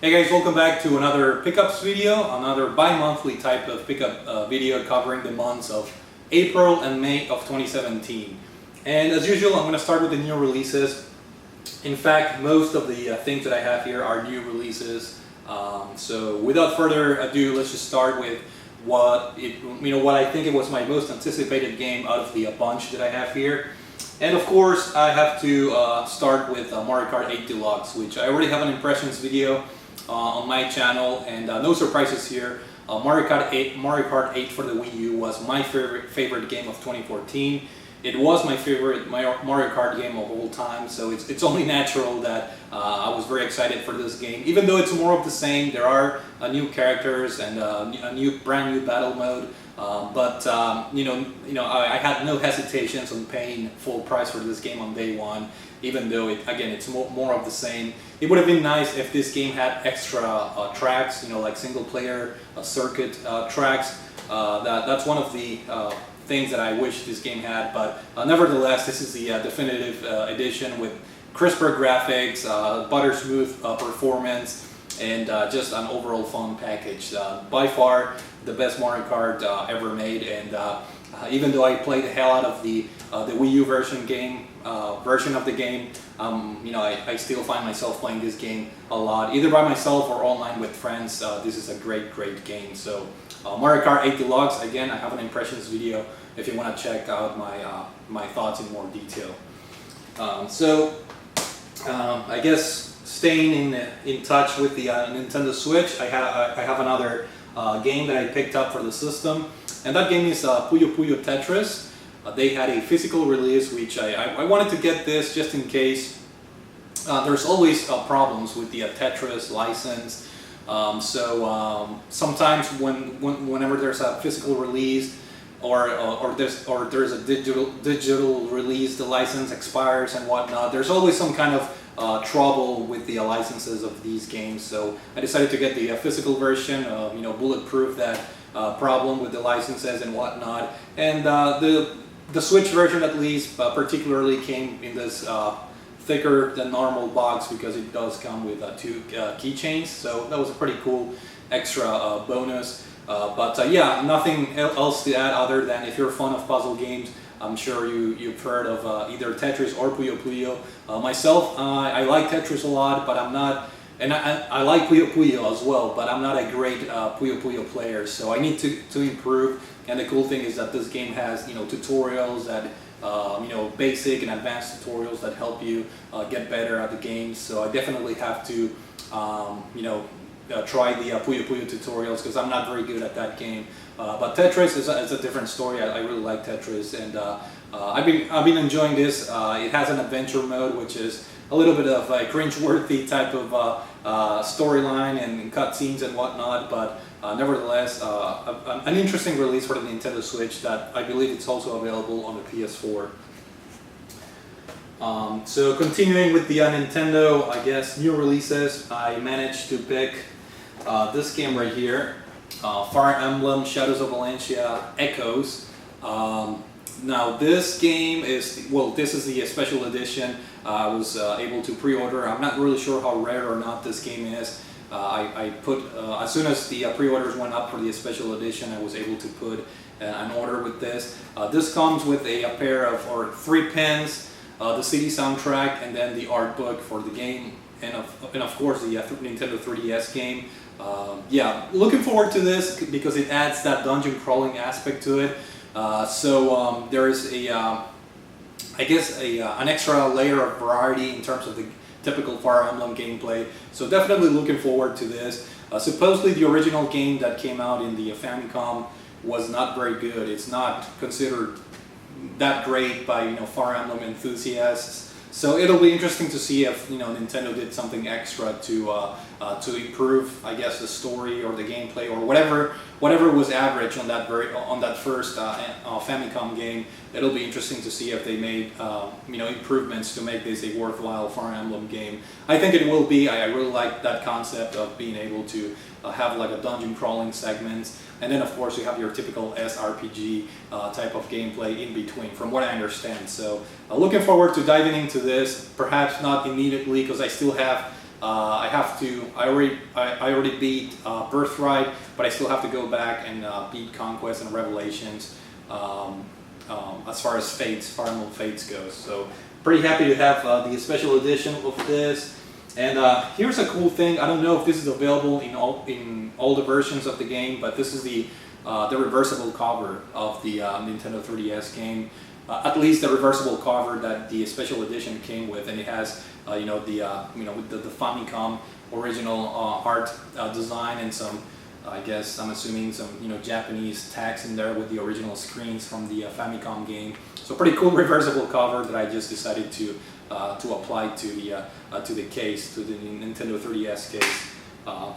Hey guys, welcome back to another pickups video, another bi-monthly type of pickup video covering the months of April and May of 2017. And as usual, I'm going to start with the new releases. In fact, most of the things that I have here are new releases. So without further ado, let's just start with what I think it was my most anticipated game out of the bunch that I have here. And of course, I have to start with Mario Kart 8 Deluxe, which I already have an impressions video on my channel, and no surprises here. Mario Kart 8 for the Wii U was my favorite game of 2014. It was my favorite Mario Kart game of all time, so it's only natural that I was very excited for this game. Even though it's more of the same, there are new characters and a brand new battle mode. I had no hesitations on paying full price for this game on day one, even though it's more of the same. It would have been nice if this game had extra tracks, like single player circuit tracks. That's one of the things that I wish this game had, but nevertheless, this is the definitive edition with crisper graphics, butter smooth performance, and just an overall fun package. By far the best Mario Kart ever made, and even though I played the hell out of the Wii U version of the game, I still find myself playing this game a lot, either by myself or online with friends. This is a great game. So Mario Kart 8 Deluxe, again, I have an impressions video if you want to check out my thoughts in more detail. I guess staying in touch with the Nintendo Switch, I have another game that I picked up for the system, and that game is Puyo Puyo Tetris. They had a physical release, which I wanted to get this just in case. There's always problems with the Tetris license, sometimes whenever there's a physical release or there's a digital release, the license expires and whatnot. There's always some kind of trouble with the licenses of these games. So I decided to get the physical version, bulletproof that problem with the licenses and whatnot. And the Switch version, at least, particularly came in this thicker than normal box because it does come with two keychains. So that was a pretty cool extra bonus. Yeah, nothing else to add other than if you're a fan of puzzle games, I'm sure you've heard of either Tetris or Puyo Puyo. Myself, I like Tetris a lot, but I'm not, and I like Puyo Puyo as well, but I'm not a great Puyo Puyo player, so I need to improve. And the cool thing is that this game has tutorials that basic and advanced tutorials that help you get better at the game. So I definitely have to try the Puyo Puyo tutorials because I'm not very good at that game. But Tetris is a different story. I really like Tetris, and I've been enjoying this. It has an adventure mode, which is a little bit of a cringe-worthy type of storyline and cutscenes and whatnot. But nevertheless, an interesting release for the Nintendo Switch that I believe it's also available on the PS4. So continuing with the Nintendo, I guess, new releases, I managed to pick this game right here, Fire Emblem Shadows of Valencia Echoes. Now this game is, this is the special edition. I was able to pre-order. I'm not really sure how rare or not this game is. I put, as soon as the pre-orders went up for the special edition, I was able to put an order with this. This comes with a pair of, 3 pins, the CD soundtrack, and then the art book for the game, and of course the Nintendo 3DS game. Yeah, looking forward to this because it adds that dungeon crawling aspect to it. There is an extra layer of variety in terms of the typical Fire Emblem gameplay. So definitely looking forward to this. Supposedly the original game that came out in the Famicom was not very good. It's not considered that great by Fire Emblem enthusiasts. So it'll be interesting to see if Nintendo did something extra to improve, I guess, the story or the gameplay or whatever was average on that first Famicom game. It'll be interesting to see if they made improvements to make this a worthwhile Fire Emblem game. I think it will be. I really like that concept of being able to have like a dungeon crawling segments, and then of course you have your typical SRPG type of gameplay in between, from what I understand. So looking forward to diving into this, perhaps not immediately because I still have I already beat Birthright, but I still have to go back and beat Conquest and Revelations as far as Fire Emblem Fates goes. So pretty happy to have the special edition of this. And here's a cool thing. I don't know if this is available in all the versions of the game, but this is the reversible cover of the Nintendo 3DS game. At least the reversible cover that the special edition came with, and it has with the Famicom original art design and some, I guess I'm assuming some Japanese text in there with the original screens from the Famicom game. So pretty cool reversible cover that I just decided to apply to the case, to the Nintendo 3DS case.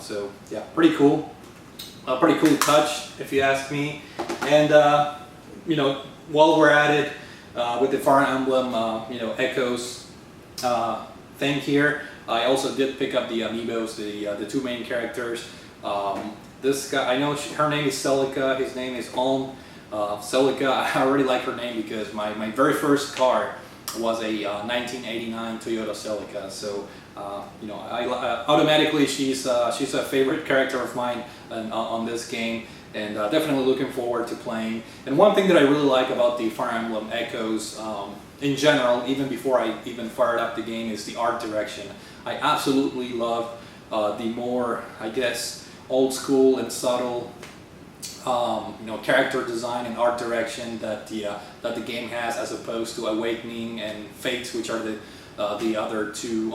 So yeah, pretty cool. Pretty cool touch, if you ask me. And while we're at it with the Fire Emblem, Echoes thing here, I also did pick up the Amiibos, the two main characters. This guy, I know her name is Celica, his name is Ulm. Celica, I already like her name because my very first car was a 1989 Toyota Celica. So automatically she's a favorite character of mine on this game, and definitely looking forward to playing. And one thing that I really like about the Fire Emblem Echoes in general, even before I even fired up the game, is the art direction. I absolutely love the more, I guess, old school and subtle character design and art direction that the game has, as opposed to Awakening and Fates, which are the other two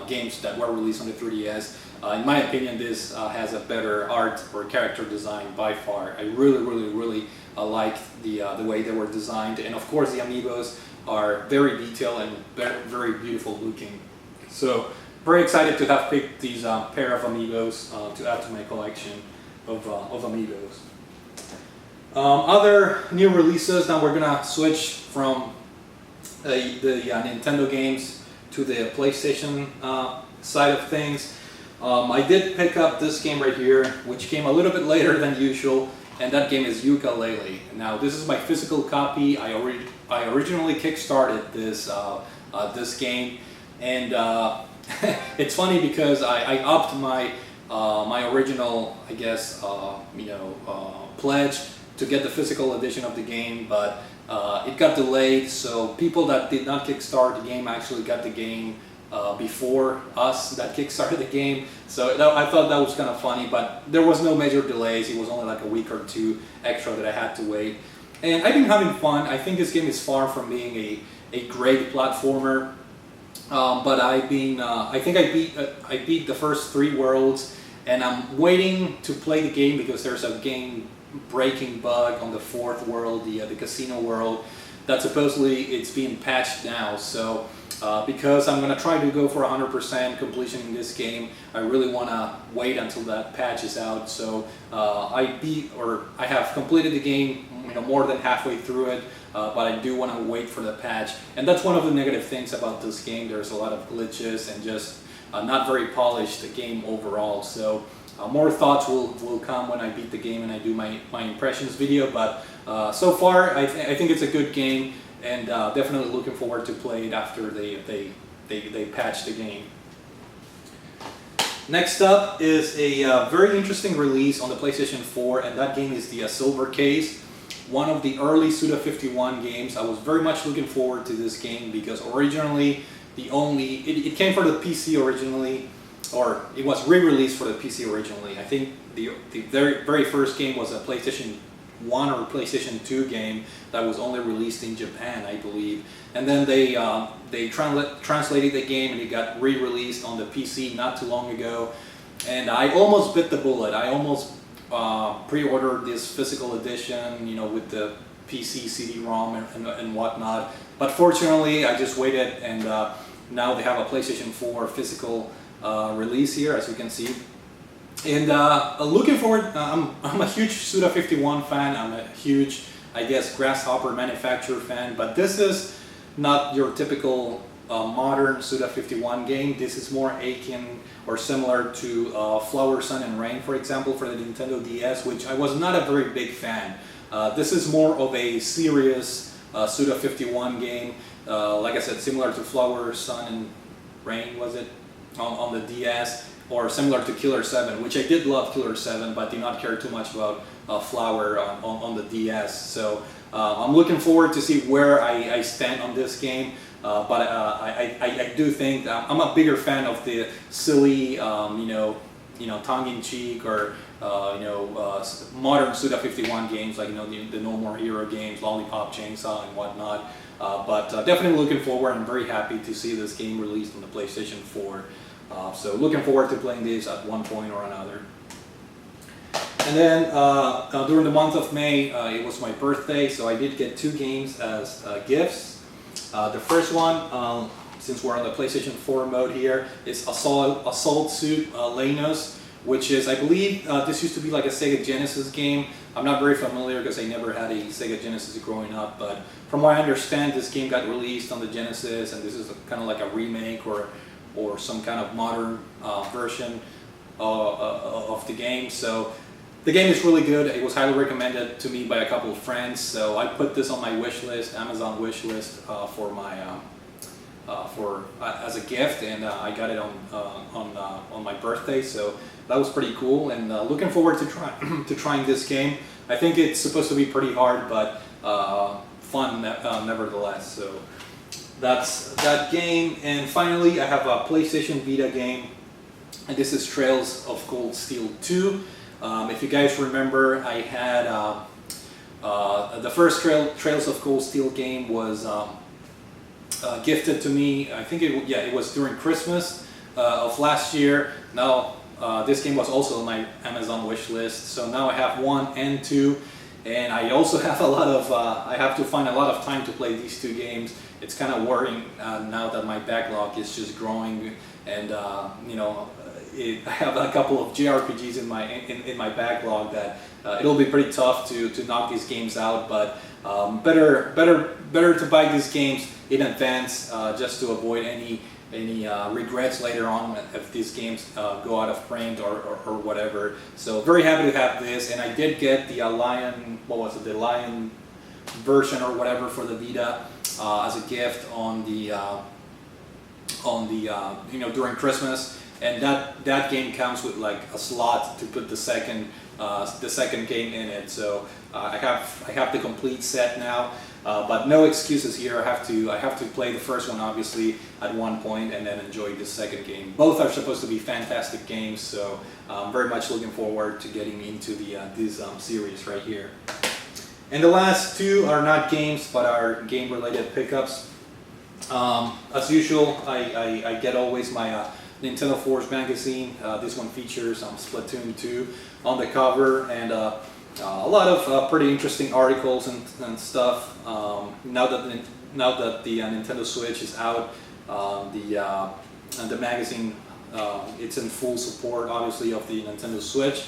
games that were released on the 3DS. In my opinion, this has a better art or character design by far. I really like the way they were designed, and of course the Amiibos are very detailed and very beautiful looking. So very excited to have picked these pair of Amiibos to add to my collection of Amiibos. Other new releases. Now we're gonna switch from the Nintendo games to the PlayStation side of things. I did pick up this game right here, which came a little bit later than usual, and that game is Ukulele. Now this is my physical copy. I originally kickstarted this game, and it's funny because I upped my original, I guess, pledge to get the physical edition of the game, but it got delayed, so people that did not kickstart the game actually got the game before us that kickstarted the game. So I thought that was kind of funny, but there was no major delays. It was only like a week or two extra that I had to wait. And I've been having fun. I think this game is far from being a great platformer, but I think I beat the first 3 worlds, and I'm waiting to play the game because there's a game-breaking bug on the 4th world, the casino world, that supposedly it's being patched now. So because I'm gonna try to go for 100% completion in this game, I really want to wait until that patch is out. So I have completed the game, more than halfway through it, but I do want to wait for the patch. And that's one of the negative things about this game. There's a lot of glitches and just not very polished game overall. So more thoughts will come when I beat the game and I do my impressions video. But so far, I think it's a good game, and definitely looking forward to play it after they patch the game. Next up is a very interesting release on the PlayStation 4, and that game is the Silver Case. One of the early Suda51 games. I was very much looking forward to this game because originally it came for the PC originally, or it was re-released for the PC originally. I think the very first game was a PlayStation 1 or PlayStation 2 game that was only released in Japan, I believe. And then they translated the game and it got re-released on the PC not too long ago. And I almost bit the bullet. I almost pre-ordered this physical edition, with the PC CD-ROM and whatnot. But fortunately, I just waited, and now they have a PlayStation 4 physical release here, as you can see. And looking forward, I'm a huge Suda51 fan. I'm a huge, I guess, Grasshopper Manufacturer fan. But this is not your typical modern Suda51 game. This is more akin or similar to Flower, Sun and Rain, for example, for the Nintendo DS, which I was not a very big fan. This is more of a serious Suda51 game. Like I said, similar to Flower, Sun and Rain, was it? on the DS, or similar to Killer 7, which I did love Killer 7, but did not care too much about Flower on the DS. So I'm looking forward to see where I stand on this game. But I do think I'm a bigger fan of the silly, tongue-in-cheek or modern Suda51 games, like the No More Hero games, Lollipop Chainsaw and whatnot. But definitely looking forward. I'm very happy to see this game released on the PlayStation 4. So looking forward to playing this at one point or another. And then during the month of May, it was my birthday, so I did get 2 games as gifts. The first one, since we're on the PlayStation 4 mode here, is Assault Suit Lenos, which is, I believe, this used to be like a Sega Genesis game. I'm not very familiar because I never had a Sega Genesis growing up, but from what I understand, this game got released on the Genesis, and this is kind of like a remake or some kind of modern version of the game. So the game is really good. It was highly recommended to me by a couple of friends, so I put this on my wish list, Amazon wish list, for my as a gift, and I got it on my birthday. So that was pretty cool, and looking forward to trying this game. I think it's supposed to be pretty hard, but fun nevertheless. So that's that game. And finally, I have a PlayStation Vita game, and this is Trails of Cold Steel 2. If you guys remember, I had the first Trails of Cold Steel game was gifted to me. I think it was during Christmas of last year. Now this game was also on my Amazon wish list, so now I have 1 and 2, and I also have a lot of I have to find a lot of time to play these 2 games. It's kind of worrying now that my backlog is just growing, and I have a couple of JRPGs in my backlog that it'll be pretty tough to knock these games out. But better to buy these games in advance, just to avoid any regrets later on if these games go out of print or whatever. So very happy to have this, and I did get the Lion, the Lion version or whatever for the Vita as a gift on the during Christmas. And that game comes with like a slot to put the second game in it. So I have the complete set now, but no excuses here. I have to play the first one obviously at one point and then enjoy the second game. Both are supposed to be fantastic games, so I'm very much looking forward to getting into this series right here. And the last 2 are not games but are game-related pickups. As usual, I get always my Nintendo Force magazine. This one features Splatoon 2 on the cover, and a lot of pretty interesting articles and stuff. Now that the Nintendo Switch is out, the magazine it's in full support, obviously, of the Nintendo Switch,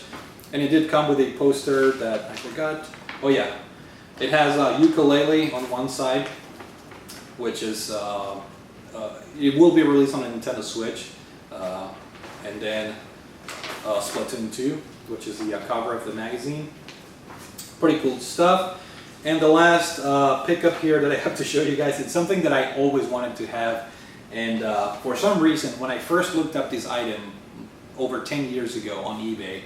and it did come with a poster that I forgot. Oh yeah, it has Ukulele on one side, which is it will be released on the Nintendo Switch. And then Splatoon 2, which is the cover of the magazine. Pretty cool stuff. And the last pickup here that I have to show you guys, it's something that I always wanted to have, and for some reason when I first looked up this item over 10 years ago on eBay,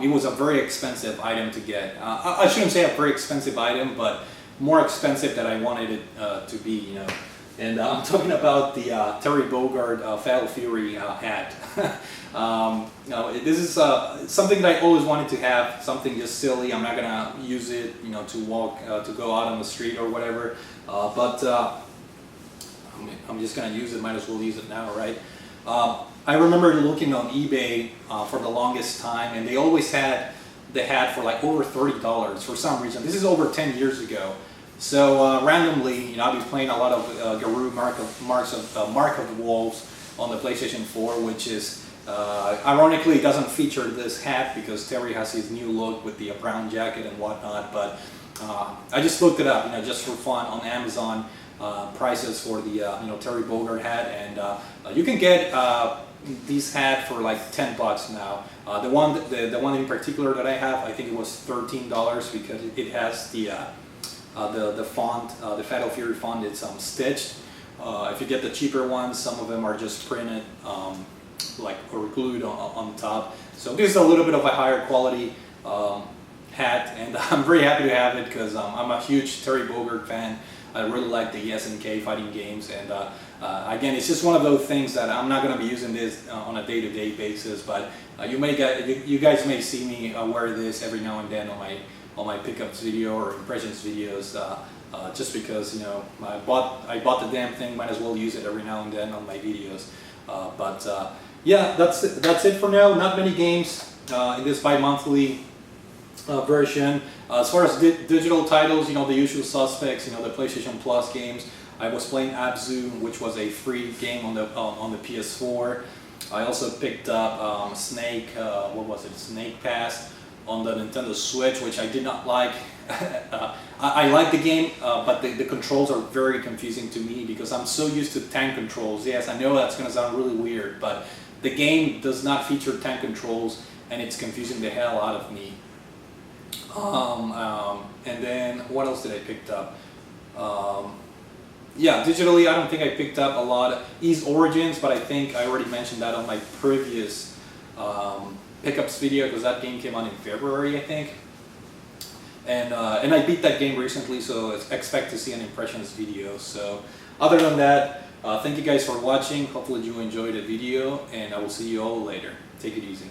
it was a very expensive item to get. I shouldn't say a very expensive item, but more expensive than I wanted it to be, And I'm talking about the Terry Bogard Fatal Fury hat. This is something that I always wanted to have, something just silly. I'm not gonna use it, to walk, to go out on the street or whatever. But I'm just gonna use it. Might as well use it now, right? I remember looking on eBay for the longest time, and they always had the hat for like over $30 for some reason. This is over 10 years ago. So randomly, I'll be playing a lot of Garou Mark of the Wolves on the PlayStation 4, which is ironically doesn't feature this hat because Terry has his new look with the brown jacket and whatnot. But I just looked it up, just for fun on Amazon, prices for the Terry Bogard hat, and you can get these hat for like $10 now. The one in particular that I have, I think it was $13 because it has the font, the Fatal Fury font. It's stitched. If you get the cheaper ones, some of them are just printed like or glued on the top. So this is a little bit of a higher quality hat, and I'm very happy to have it because I'm a huge Terry Bogard fan. I really like the SNK fighting games, and again, it's just one of those things that I'm not going to be using this on a day-to-day basis, but you guys may see me wear this every now and then on my pickups video or impressions videos, just because, you know, I bought the damn thing, might as well use it every now and then on my videos. Yeah, that's it for now. Not many games in this bi-monthly version. As far as digital titles, you know, the usual suspects, you know, the PlayStation Plus games. I was playing Abzu, which was a free game on the PS4. I also picked up Snake, what was it, Snake Pass on the Nintendo Switch, which I did not like. I like the game, but the controls are very confusing to me because I'm so used to tank controls. Yes, I know that's going to sound really weird, but the game does not feature tank controls, and it's confusing the hell out of me. And then what else did I pick up? Yeah, digitally I don't think I picked up a lot. Ys Origins, but I think I already mentioned that on my previous pickups video because that game came out in February, I think. And I beat that game recently, so expect to see an impressions video. So other than that, thank you guys for watching. Hopefully you enjoyed the video, and I will see you all later. Take it easy.